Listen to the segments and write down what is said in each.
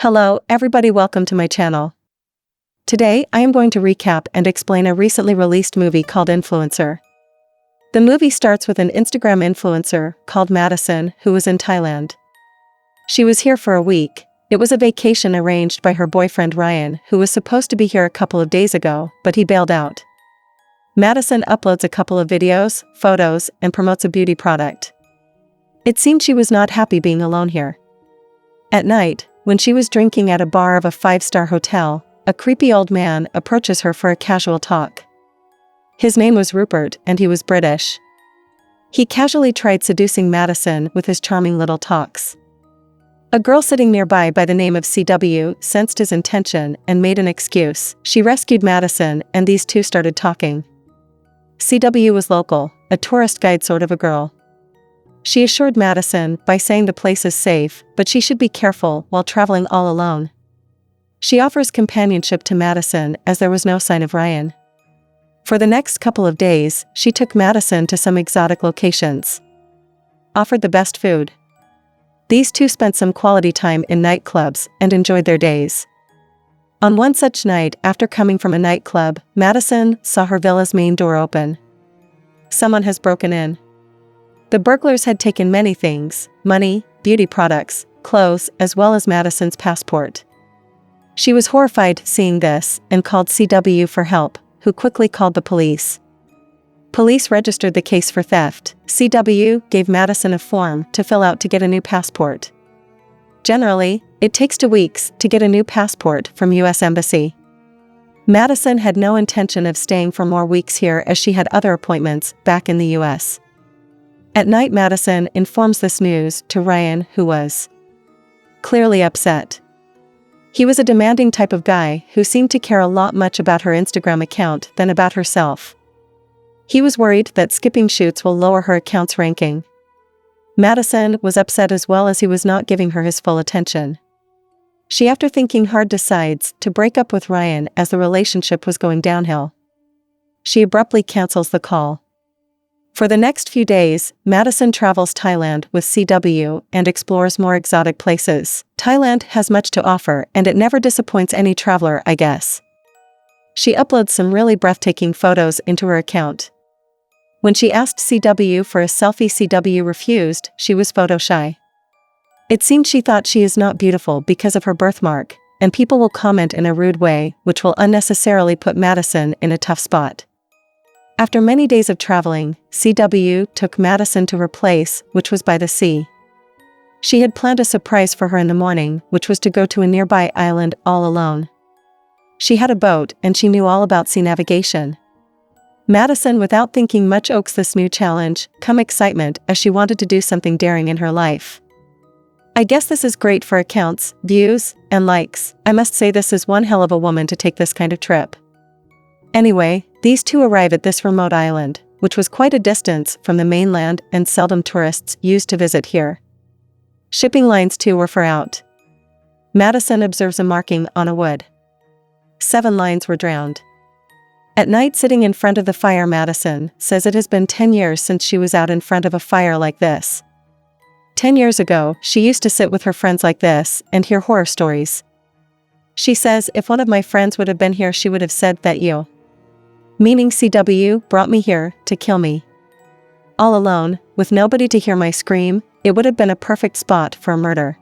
Hello, everybody, welcome to my channel. Today, I am going to recap and explain a recently released movie called Influencer. The movie starts with an Instagram influencer called Madison who was in Thailand. She was here for a week. It was a vacation arranged by her boyfriend Ryan, who was supposed to be here a couple of days ago, but he bailed out. Madison uploads a couple of videos, photos, and promotes a beauty product. It seemed she was not happy being alone here. At night, when she was drinking at a bar of a 5-star hotel, a creepy old man approaches her for a casual talk. His name was Rupert and he was British. He casually tried seducing Madison with his charming little talks. A girl sitting nearby by the name of CW sensed his intention and made an excuse. She rescued Madison and these two started talking. CW was local, a tourist guide sort of a girl. She assured Madison by saying the place is safe, but she should be careful while traveling all alone. She offers companionship to Madison as there was no sign of Ryan. For the next couple of days, she took Madison to some exotic locations. Offered the best food. These two spent some quality time in nightclubs and enjoyed their days. On one such night, after coming from a nightclub, Madison saw her villa's main door open. Someone has broken in. The burglars had taken many things: money, beauty products, clothes, as well as Madison's passport. She was horrified seeing this and called CW for help, who quickly called the police. Police registered the case for theft. CW gave Madison a form to fill out to get a new passport. Generally, it takes 2 weeks to get a new passport from US Embassy. Madison had no intention of staying for more weeks here as she had other appointments back in the US. At night, Madison informs this news to Ryan, who was clearly upset. He was a demanding type of guy who seemed to care a lot much about her Instagram account than about herself. He was worried that skipping shoots will lower her account's ranking. Madison was upset as well as he was not giving her his full attention. She, after thinking hard, decides to break up with Ryan as the relationship was going downhill. She abruptly cancels the call. For the next few days, Madison travels Thailand with CW and explores more exotic places. Thailand has much to offer and it never disappoints any traveler, I guess. She uploads some really breathtaking photos into her account. When she asked CW for a selfie, CW refused. She was photo shy. It seemed she thought she is not beautiful because of her birthmark, and people will comment in a rude way, which will unnecessarily put Madison in a tough spot. After many days of traveling, CW took Madison to her place, which was by the sea. She had planned a surprise for her in the morning, which was to go to a nearby island all alone. She had a boat and she knew all about sea navigation. Madison, without thinking much, oaks this new challenge, come excitement, as she wanted to do something daring in her life. I guess this is great for accounts, views, and likes. I must say this is one hell of a woman to take this kind of trip. Anyway, these two arrive at this remote island, which was quite a distance from the mainland and seldom tourists used to visit here. Shipping lines too were far out. Madison observes a marking on a wood. 7 lines were drowned. At night, sitting in front of the fire, Madison says it has been 10 years since she was out in front of a fire like this. 10 years ago, she used to sit with her friends like this and hear horror stories. She says, if one of my friends would have been here, she would have said that you, meaning CW, brought me here to kill me. All alone, with nobody to hear my scream, it would have been a perfect spot for a murder.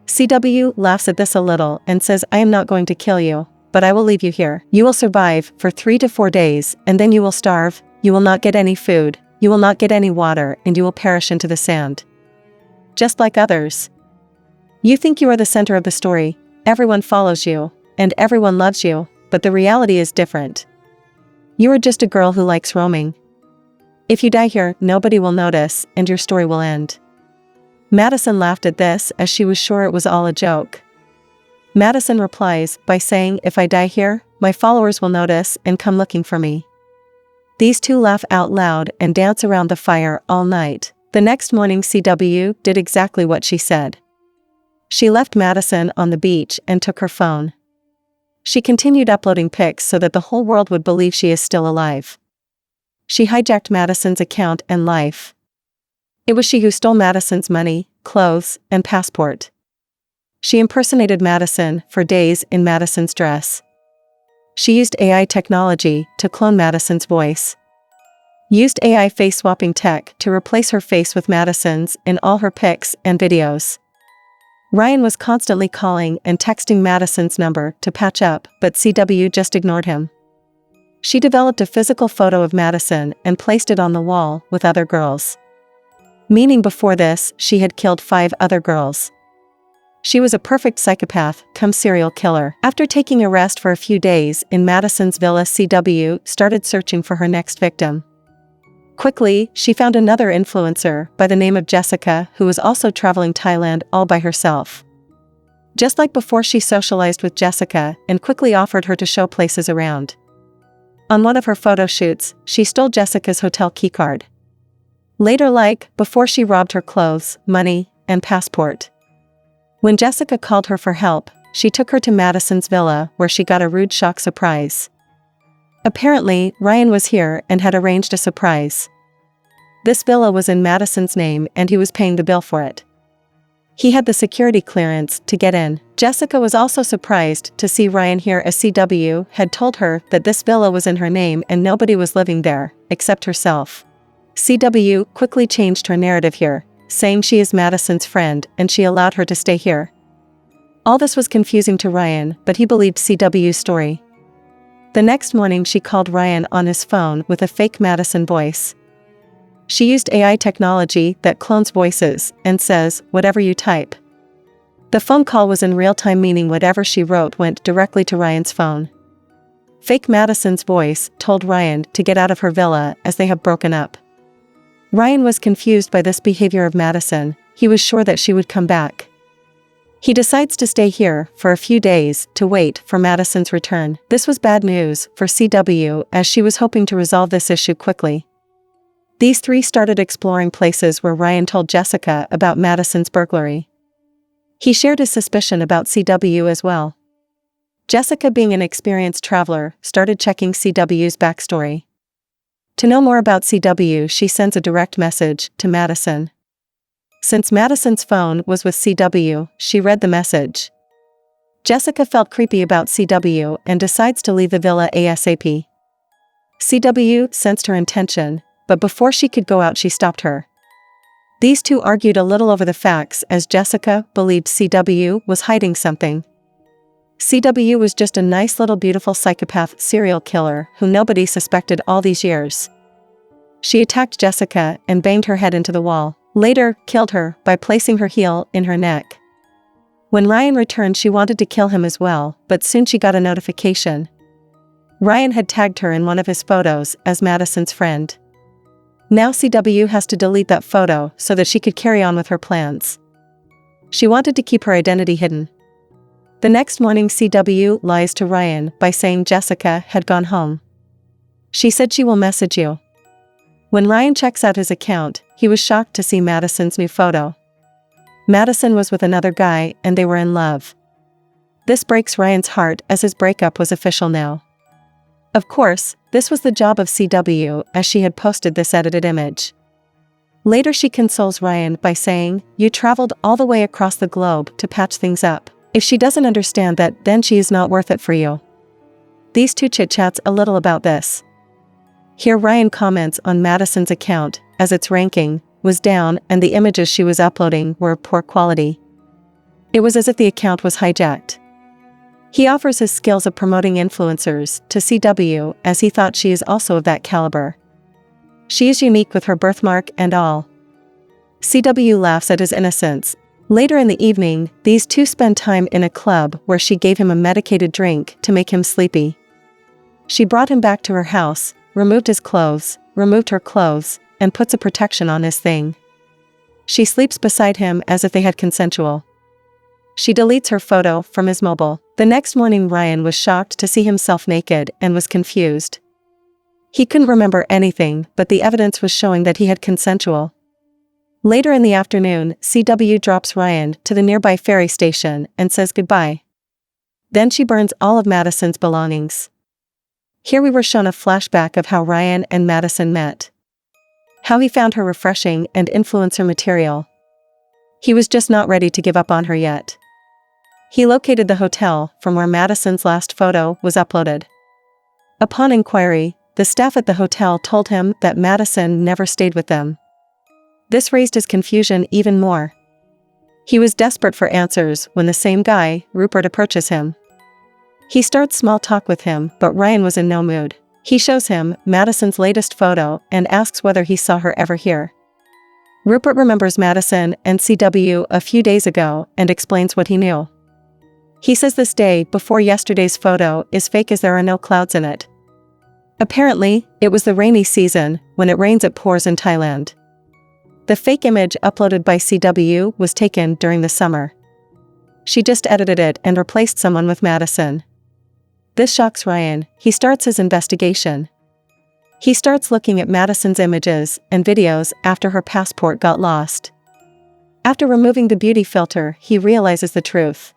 CW laughs at this a little and says, I am not going to kill you, but I will leave you here. You will survive for 3 to 4 days, and then you will starve, you will not get any food, you will not get any water, and you will perish into the sand. Just like others. You think you are the center of the story, everyone follows you, and everyone loves you, but the reality is different. You are just a girl who likes roaming. If you die here, nobody will notice, and your story will end. Madison laughed at this as she was sure it was all a joke. Madison replies by saying, if I die here, my followers will notice and come looking for me. These two laugh out loud and dance around the fire all night. The next morning, CW did exactly what she said. She left Madison on the beach and took her phone. She continued uploading pics so that the whole world would believe she is still alive. She hijacked Madison's account and life. It was she who stole Madison's money, clothes, and passport. She impersonated Madison for days in Madison's dress. She used AI technology to clone Madison's voice. Used AI face-swapping tech to replace her face with Madison's in all her pics and videos. Ryan was constantly calling and texting Madison's number to patch up, but CW just ignored him. She developed a physical photo of Madison and placed it on the wall with other girls. Meaning before this, she had killed 5 other girls. She was a perfect psychopath, cum serial killer. After taking a rest for a few days in Madison's villa, CW started searching for her next victim. Quickly, she found another influencer by the name of Jessica who was also traveling Thailand all by herself. Just like before, she socialized with Jessica and quickly offered her to show places around. On one of her photo shoots, she stole Jessica's hotel keycard. Later, before, she robbed her clothes, money, and passport. When Jessica called her for help, she took her to Madison's villa where she got a rude shock surprise. Apparently, Ryan was here and had arranged a surprise. This villa was in Madison's name and he was paying the bill for it. He had the security clearance to get in. Jessica was also surprised to see Ryan here as CW had told her that this villa was in her name and nobody was living there, except herself. CW quickly changed her narrative here, saying she is Madison's friend and she allowed her to stay here. All this was confusing to Ryan, but he believed CW's story. The next morning she called Ryan on his phone with a fake Madison voice. She used AI technology that clones voices and says, "Whatever you type." The phone call was in real time, meaning whatever she wrote went directly to Ryan's phone. Fake Madison's voice told Ryan to get out of her villa as they have broken up. Ryan was confused by this behavior of Madison. He was sure that she would come back. He decides to stay here for a few days to wait for Madison's return. This was bad news for CW as she was hoping to resolve this issue quickly. These 3 started exploring places where Ryan told Jessica about Madison's burglary. He shared his suspicion about CW as well. Jessica, being an experienced traveler, started checking CW's backstory. To know more about CW, she sends a direct message to Madison. Since Madison's phone was with CW, she read the message. Jessica felt creepy about CW and decides to leave the villa ASAP. CW sensed her intention, but before she could go out, she stopped her. These 2 argued a little over the facts as Jessica believed CW was hiding something. CW was just a nice little beautiful psychopath serial killer who nobody suspected all these years. She attacked Jessica and banged her head into the wall. Later, killed her by placing her heel in her neck. When Ryan returned, she wanted to kill him as well, but soon she got a notification. Ryan had tagged her in one of his photos as Madison's friend. Now CW has to delete that photo so that she could carry on with her plans. She wanted to keep her identity hidden. The next morning, CW lies to Ryan by saying Jessica had gone home. She said she will message you. When Ryan checks out his account, he was shocked to see Madison's new photo. Madison was with another guy and they were in love. This breaks Ryan's heart as his breakup was official now. Of course, this was the job of CW as she had posted this edited image. Later she consoles Ryan by saying, "You traveled all the way across the globe to patch things up. If she doesn't understand that, then she is not worth it for you." These 2 chit-chats a little about this. Here Ryan comments on Madison's account as its ranking was down and the images she was uploading were of poor quality. It was as if the account was hijacked. He offers his skills of promoting influencers to CW as he thought she is also of that caliber. She is unique with her birthmark and all. CW laughs at his innocence. Later in the evening, these 2 spend time in a club where she gave him a medicated drink to make him sleepy. She brought him back to her house, removed his clothes, removed her clothes, and puts a protection on his thing. She sleeps beside him as if they had consensual. She deletes her photo from his mobile. The next morning Ryan was shocked to see himself naked and was confused. He couldn't remember anything, but the evidence was showing that he had consensual. Later in the afternoon, CW drops Ryan to the nearby ferry station and says goodbye. Then she burns all of Madison's belongings. Here we were shown a flashback of how Ryan and Madison met. How he found her refreshing and influencer material. He was just not ready to give up on her yet. He located the hotel from where Madison's last photo was uploaded. Upon inquiry, the staff at the hotel told him that Madison never stayed with them. This raised his confusion even more. He was desperate for answers when the same guy, Rupert, approaches him. He starts small talk with him, but Ryan was in no mood. He shows him Madison's latest photo and asks whether he saw her ever here. Rupert remembers Madison and CW a few days ago and explains what he knew. He says this day before yesterday's photo is fake as there are no clouds in it. Apparently, it was the rainy season. When it rains it pours in Thailand. The fake image uploaded by CW was taken during the summer. She just edited it and replaced someone with Madison. This shocks Ryan. He starts his investigation. He starts looking at Madison's images and videos after her passport got lost. After removing the beauty filter, he realizes the truth.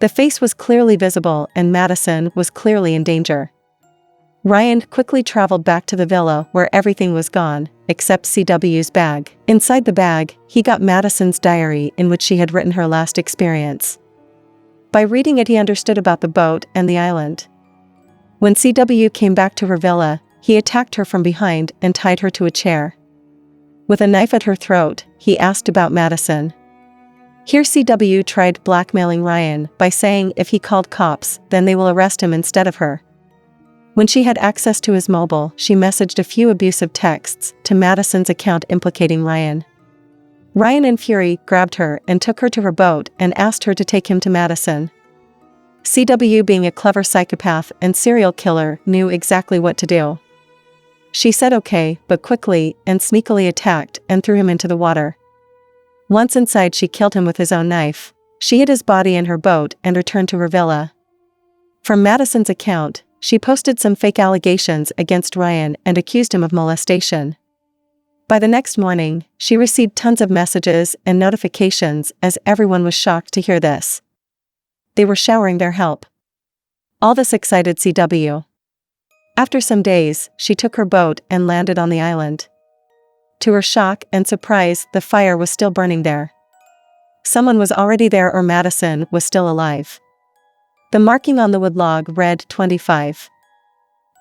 The face was clearly visible and Madison was clearly in danger. Ryan quickly traveled back to the villa where everything was gone, except CW's bag. Inside the bag, he got Madison's diary in which she had written her last experience. By reading it, he understood about the boat and the island. When CW came back to her villa, he attacked her from behind and tied her to a chair. With a knife at her throat, he asked about Madison. Here CW tried blackmailing Ryan by saying if he called cops, then they will arrest him instead of her. When she had access to his mobile, she messaged a few abusive texts to Madison's account implicating Ryan. Ryan in fury grabbed her and took her to her boat and asked her to take him to Madison. CW, being a clever psychopath and serial killer, knew exactly what to do. She said okay, but quickly and sneakily attacked and threw him into the water. Once inside, she killed him with his own knife. She hid his body in her boat and returned to her villa. From Madison's account, she posted some fake allegations against Ryan and accused him of molestation. By the next morning, she received tons of messages and notifications as everyone was shocked to hear this. They were showering their help. All this excited CW. After some days, she took her boat and landed on the island. To her shock and surprise, the fire was still burning there. Someone was already there, or Madison was still alive. The marking on the wood log read 25.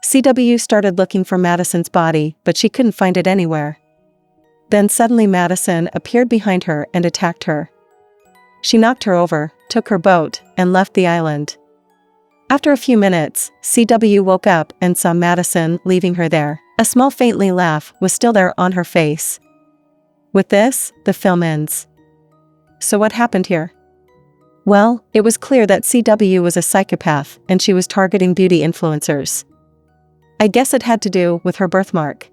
CW started looking for Madison's body, but she couldn't find it anywhere. Then suddenly Madison appeared behind her and attacked her. She knocked her over, took her boat, and left the island. After a few minutes, CW woke up and saw Madison leaving her there. A small faintly laugh was still there on her face. With this, the film ends. So what happened here? Well, it was clear that CW was a psychopath and she was targeting beauty influencers. I guess it had to do with her birthmark.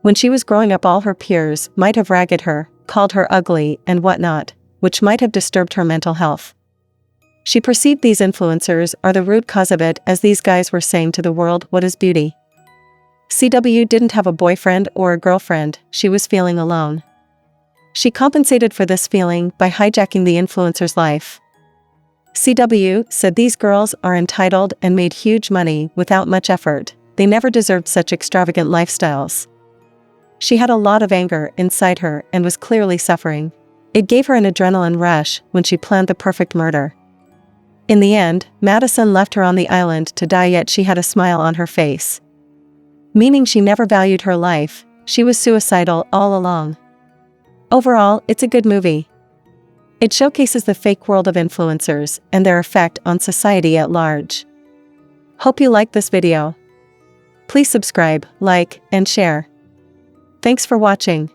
When she was growing up, all her peers might have ragged her, called her ugly and whatnot, which might have disturbed her mental health. She perceived these influencers are the root cause of it, as these guys were saying to the world, what is beauty? CW didn't have a boyfriend or a girlfriend, she was feeling alone. She compensated for this feeling by hijacking the influencer's life. CW said these girls are entitled and made huge money without much effort. They never deserved such extravagant lifestyles. She had a lot of anger inside her and was clearly suffering. It gave her an adrenaline rush when she planned the perfect murder. In the end, Madison left her on the island to die, yet she had a smile on her face. Meaning she never valued her life, she was suicidal all along. Overall, it's a good movie. It showcases the fake world of influencers and their effect on society at large. Hope you liked this video. Please subscribe, like, and share. Thanks for watching.